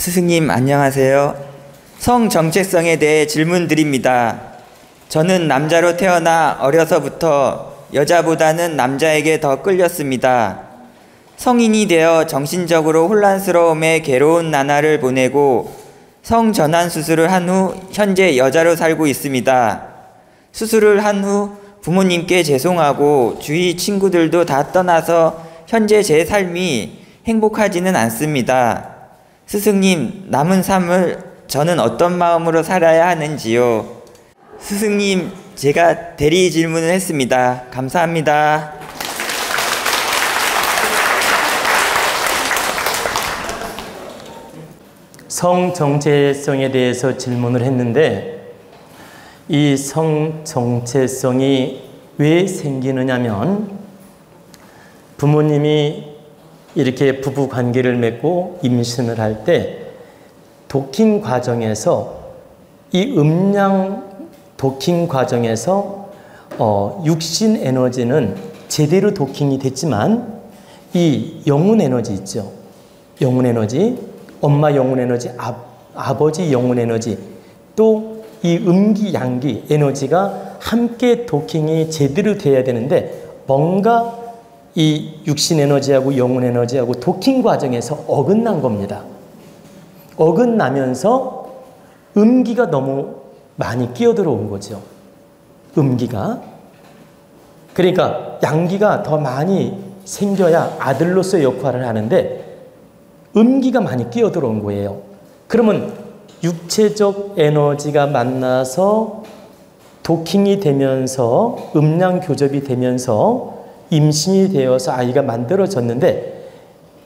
스승님 안녕하세요. 성 정체성에 대해 질문드립니다. 저는 남자로 태어나 어려서부터 여자보다는 남자에게 더 끌렸습니다. 성인이 되어 정신적으로 혼란스러움에 괴로운 나날을 보내고 성전환 수술을 한 후 현재 여자로 살고 있습니다. 수술을 한 후 부모님께 죄송하고 주위 친구들도 다 떠나서 현재 제 삶이 행복하지는 않습니다. 스승님, 남은 삶을 저는 어떤 마음으로 살아야 하는지요? 스승님, 제가 대리 질문을 했습니다. 감사합니다. 성 정체성에 대해서 질문을 했는데, 이 성 정체성이 왜 생기느냐면, 부모님이 이렇게 부부 관계를 맺고 임신을 할 때 도킹 과정에서, 이 음양 도킹 과정에서 육신 에너지는 제대로 도킹이 됐지만 이 영혼 에너지 있죠. 영혼 에너지, 엄마 영혼 에너지, 아버지 영혼 에너지, 또 이 음기 양기 에너지가 함께 도킹이 제대로 돼야 되는데, 뭔가 이 육신 에너지하고 영혼 에너지하고 도킹 과정에서 어긋난 겁니다. 어긋나면서 음기가 너무 많이 끼어들어온 거죠. 음기가. 그러니까 양기가 더 많이 생겨야 아들로서의 역할을 하는데 음기가 많이 끼어들어온 거예요. 그러면 육체적 에너지가 만나서 도킹이 되면서 음양 교접이 되면서 임신이 되어서 아이가 만들어졌는데,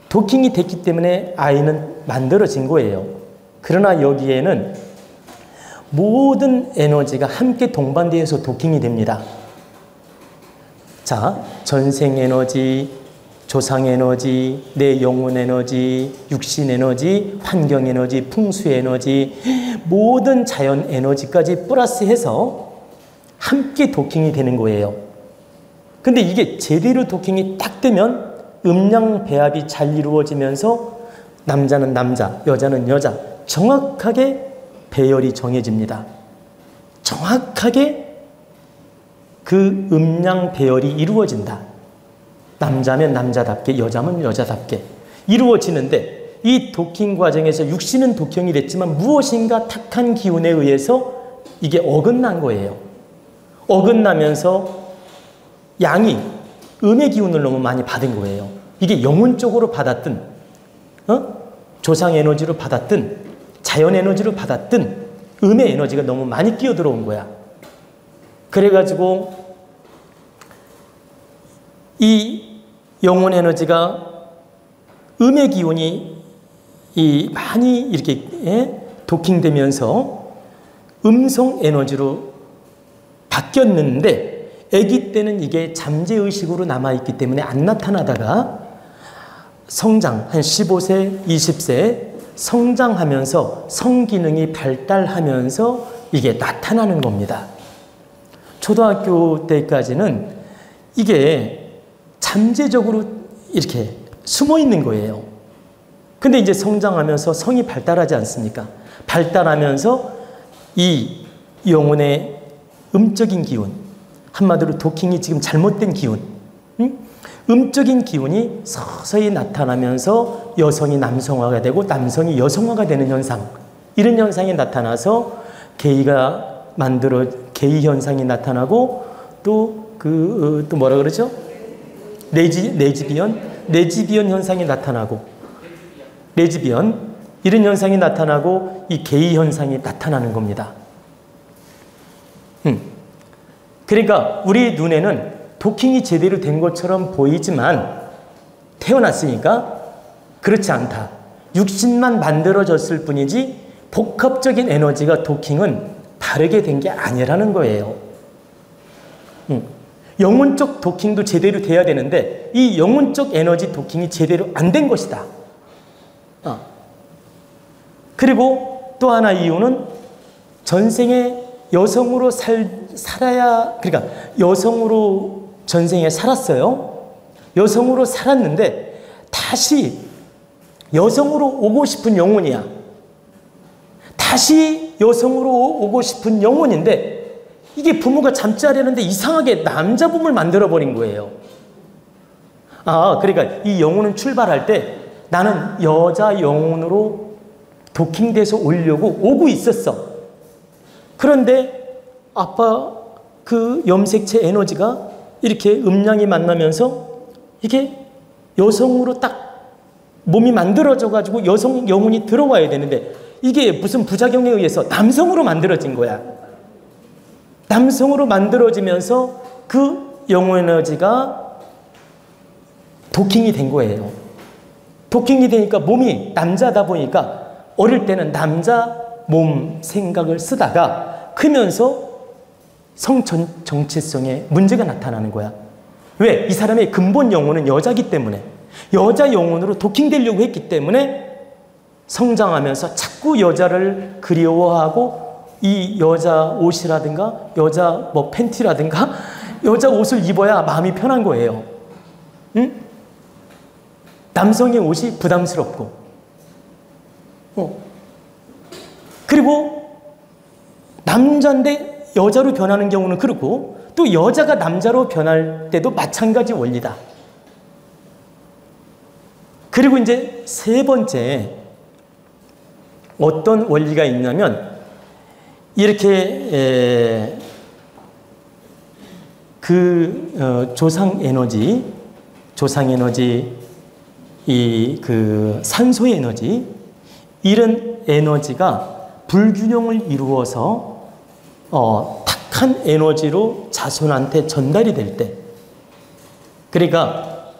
도킹이 됐기 때문에 아이는 만들어진 거예요. 그러나 여기에는 모든 에너지가 함께 동반되어서 도킹이 됩니다. 자, 전생 에너지, 조상 에너지, 내 영혼 에너지, 육신 에너지, 환경 에너지, 풍수 에너지, 모든 자연 에너지까지 플러스해서 함께 도킹이 되는 거예요. 근데 이게 제대로 도킹이 딱 되면 음양 배합이 잘 이루어지면서 남자는 남자, 여자는 여자, 정확하게 배열이 정해집니다. 정확하게 그 음양 배열이 이루어진다. 남자면 남자답게, 여자면 여자답게 이루어지는데, 이 도킹 과정에서 육신은 도킹이 됐지만 무엇인가 탁한 기운에 의해서 이게 어긋난 거예요. 어긋나면서 양이 음의 기운을 너무 많이 받은 거예요. 이게 영혼 쪽으로 받았든 조상 에너지로 받았든 자연 에너지로 받았든 음의 에너지가 너무 많이 끼어 들어온 거야. 그래가지고 이 영혼 에너지가 음의 기운이 많이 이렇게 도킹되면서 음성 에너지로 바뀌었는데, 아기 때는 이게 잠재의식으로 남아있기 때문에 안 나타나다가 성장, 한 15세, 20세 성장하면서 성기능이 발달하면서 이게 나타나는 겁니다. 초등학교 때까지는 이게 잠재적으로 이렇게 숨어 있는 거예요. 근데 이제 성장하면서 성이 발달하지 않습니까? 발달하면서 이 영혼의 음적인 기운, 한마디로 도킹이 지금 잘못된 기운, 음적인 기운이 서서히 나타나면서 여성이 남성화가 되고 남성이 여성화가 되는 현상, 이런 현상이 나타나서 게이가 게이 현상이 나타나고, 또 뭐라 그러죠? 레즈비언 현상이 나타나고, 레즈비언 이런 현상이 나타나고 이 게이 현상이 나타나는 겁니다. 그러니까 우리 눈에는 도킹이 제대로 된 것처럼 보이지만 태어났으니까 그렇지 않다. 육신만 만들어졌을 뿐이지 복합적인 에너지가 도킹은 다르게 된 게 아니라는 거예요. 영혼적 도킹도 제대로 돼야 되는데 이 영혼적 에너지 도킹이 제대로 안 된 것이다. 그리고 또 하나 이유는 전생에 여성으로 살아야, 그러니까 여성으로 전생에 살았어요. 여성으로 살았는데 다시 여성으로 오고 싶은 영혼이야. 다시 여성으로 오고 싶은 영혼인데 이게 부모가 잠자려는데 이상하게 남자 몸을 만들어버린 거예요. 그러니까 이 영혼은 출발할 때 나는 여자 영혼으로 도킹돼서 오려고 오고 있었어. 그런데 아빠 그 염색체 에너지가 이렇게 음양이 만나면서 이게 여성으로 딱 몸이 만들어져 가지고 여성 영혼이 들어와야 되는데 이게 무슨 부작용에 의해서 남성으로 만들어진 거야. 남성으로 만들어지면서 그 영혼 에너지가 도킹이 된 거예요. 도킹이 되니까 몸이 남자다 보니까 어릴 때는 남자 몸 생각을 쓰다가 크면서 성 정체성에 문제가 나타나는 거야. 왜? 이 사람의 근본 영혼은 여자기 때문에, 여자 영혼으로 도킹되려고 했기 때문에 성장하면서 자꾸 여자를 그리워하고 이 여자 옷이라든가 여자 뭐 팬티라든가 여자 옷을 입어야 마음이 편한 거예요. 응? 남성의 옷이 부담스럽고 그리고 남자인데 여자로 변하는 경우는 그렇고 또 여자가 남자로 변할 때도 마찬가지 원리다. 그리고 이제 세 번째 어떤 원리가 있냐면 이렇게 조상 에너지 이 그 산소 에너지 이런 에너지가 불균형을 이루어서 탁한 에너지로 자손한테 전달이 될 때, 그러니까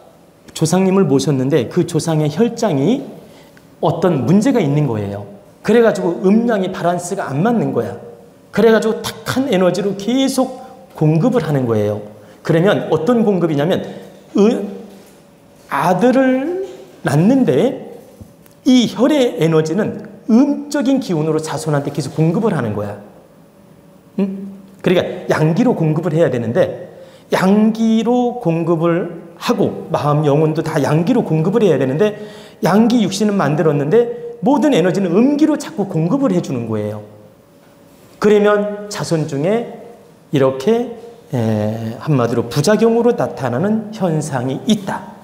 조상님을 모셨는데 그 조상의 혈장이 어떤 문제가 있는 거예요. 그래가지고 음양이 밸런스가 안 맞는 거야. 그래가지고 탁한 에너지로 계속 공급을 하는 거예요. 그러면 어떤 공급이냐면 아들을 낳는데 이 혈의 에너지는 음적인 기운으로 자손한테 계속 공급을 하는 거야. 응? 그러니까 양기로 공급을 해야 되는데 양기로 공급을 하고 마음, 영혼도 다 양기로 공급을 해야 되는데 양기 육신은 만들었는데 모든 에너지는 음기로 자꾸 공급을 해주는 거예요. 그러면 자손 중에 이렇게 한마디로 부작용으로 나타나는 현상이 있다.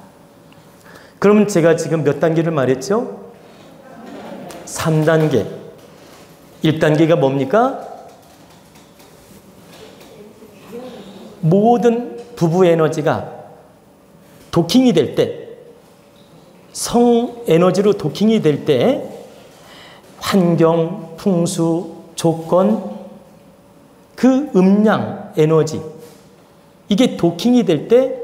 그러면 제가 지금 몇 단계를 말했죠? 3단계. 1단계가 뭡니까? 모든 부부 에너지가 도킹이 될 때, 성 에너지로 도킹이 될 때 환경, 풍수, 조건, 그 음양 에너지 이게 도킹이 될 때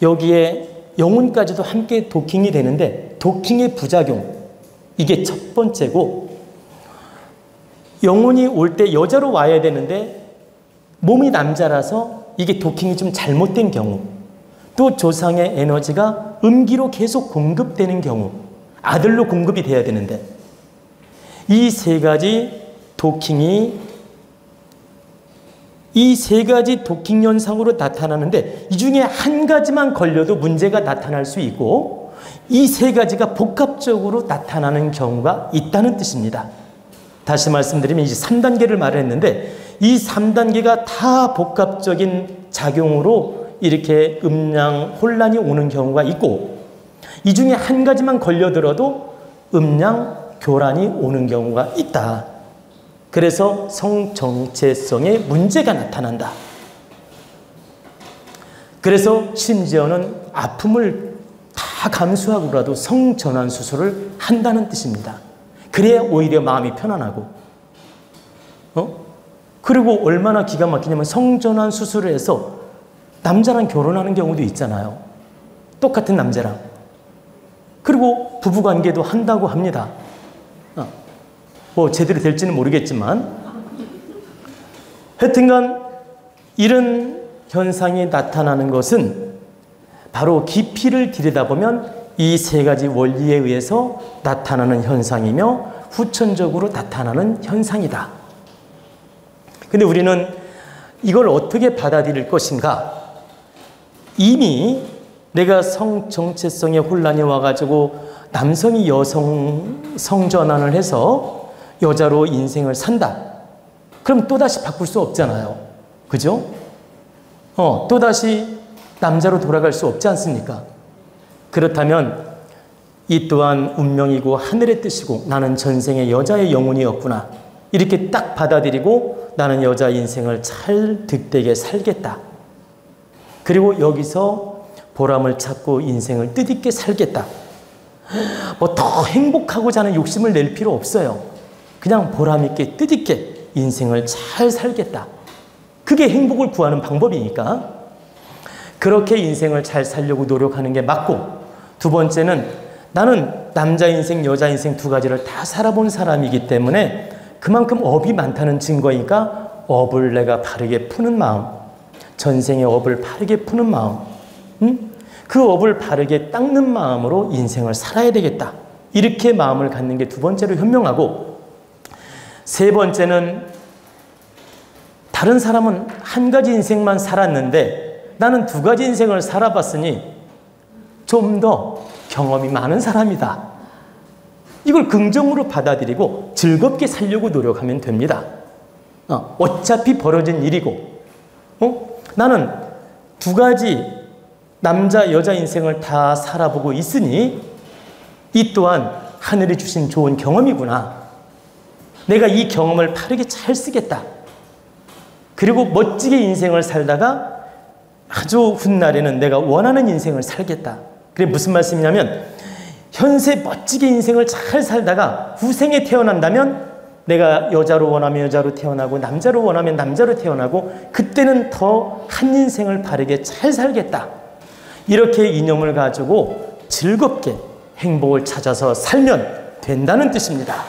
여기에 영혼까지도 함께 도킹이 되는데 도킹의 부작용 이게 첫 번째고, 영혼이 올 때 여자로 와야 되는데 몸이 남자라서 이게 도킹이 좀 잘못된 경우, 또 조상의 에너지가 음기로 계속 공급되는 경우, 아들로 공급이 돼야 되는데 이 세 가지 도킹이 이 세 가지 도킹 현상으로 나타나는데 이 중에 한 가지만 걸려도 문제가 나타날 수 있고 이 세 가지가 복합적으로 나타나는 경우가 있다는 뜻입니다. 다시 말씀드리면 이제 3단계를 말했는데 이 3단계가 다 복합적인 작용으로 이렇게 음양 혼란이 오는 경우가 있고 이 중에 한 가지만 걸려들어도 음양 교란이 오는 경우가 있다. 그래서 성정체성에 문제가 나타난다. 그래서 심지어는 아픔을 다 감수하고라도 성전환 수술을 한다는 뜻입니다. 그래야 오히려 마음이 편안하고 그리고 얼마나 기가 막히냐면 성전환 수술을 해서 남자랑 결혼하는 경우도 있잖아요. 똑같은 남자랑. 그리고 부부관계도 한다고 합니다. 뭐 제대로 될지는 모르겠지만 하여튼간 이런 현상이 나타나는 것은 바로 깊이를 들여다보면 이 세 가지 원리에 의해서 나타나는 현상이며 후천적으로 나타나는 현상이다. 근데 우리는 이걸 어떻게 받아들일 것인가? 이미 내가 성정체성의 혼란이 와가지고 남성이 여성 성전환을 해서 여자로 인생을 산다. 그럼 또다시 바꿀 수 없잖아요. 그죠? 또다시 남자로 돌아갈 수 없지 않습니까? 그렇다면 이 또한 운명이고 하늘의 뜻이고 나는 전생에 여자의 영혼이었구나. 이렇게 딱 받아들이고 나는 여자 인생을 잘 득되게 살겠다. 그리고 여기서 보람을 찾고 인생을 뜻있게 살겠다. 뭐 더 행복하고자 하는 욕심을 낼 필요 없어요. 그냥 보람있게 뜻있게 인생을 잘 살겠다. 그게 행복을 구하는 방법이니까 그렇게 인생을 잘 살려고 노력하는 게 맞고, 두 번째는 나는 남자 인생, 여자 인생 두 가지를 다 살아본 사람이기 때문에 그만큼 업이 많다는 증거니까 업을 내가 바르게 푸는 마음, 전생의 업을 바르게 푸는 마음, 그 업을 바르게 닦는 마음으로 인생을 살아야 되겠다. 이렇게 마음을 갖는 게 두 번째로 현명하고, 세 번째는 다른 사람은 한 가지 인생만 살았는데 나는 두 가지 인생을 살아봤으니 좀 더 경험이 많은 사람이다. 이걸 긍정으로 받아들이고 즐겁게 살려고 노력하면 됩니다. 어차피 벌어진 일이고, 나는 두 가지 남자, 여자 인생을 다 살아보고 있으니 이 또한 하늘이 주신 좋은 경험이구나. 내가 이 경험을 바르게 잘 쓰겠다. 그리고 멋지게 인생을 살다가 아주 훗날에는 내가 원하는 인생을 살겠다. 그게 무슨 말씀이냐면 현세 멋지게 인생을 잘 살다가 후생에 태어난다면 내가 여자로 원하면 여자로 태어나고 남자로 원하면 남자로 태어나고 그때는 더 한 인생을 바르게 잘 살겠다. 이렇게 이념을 가지고 즐겁게 행복을 찾아서 살면 된다는 뜻입니다.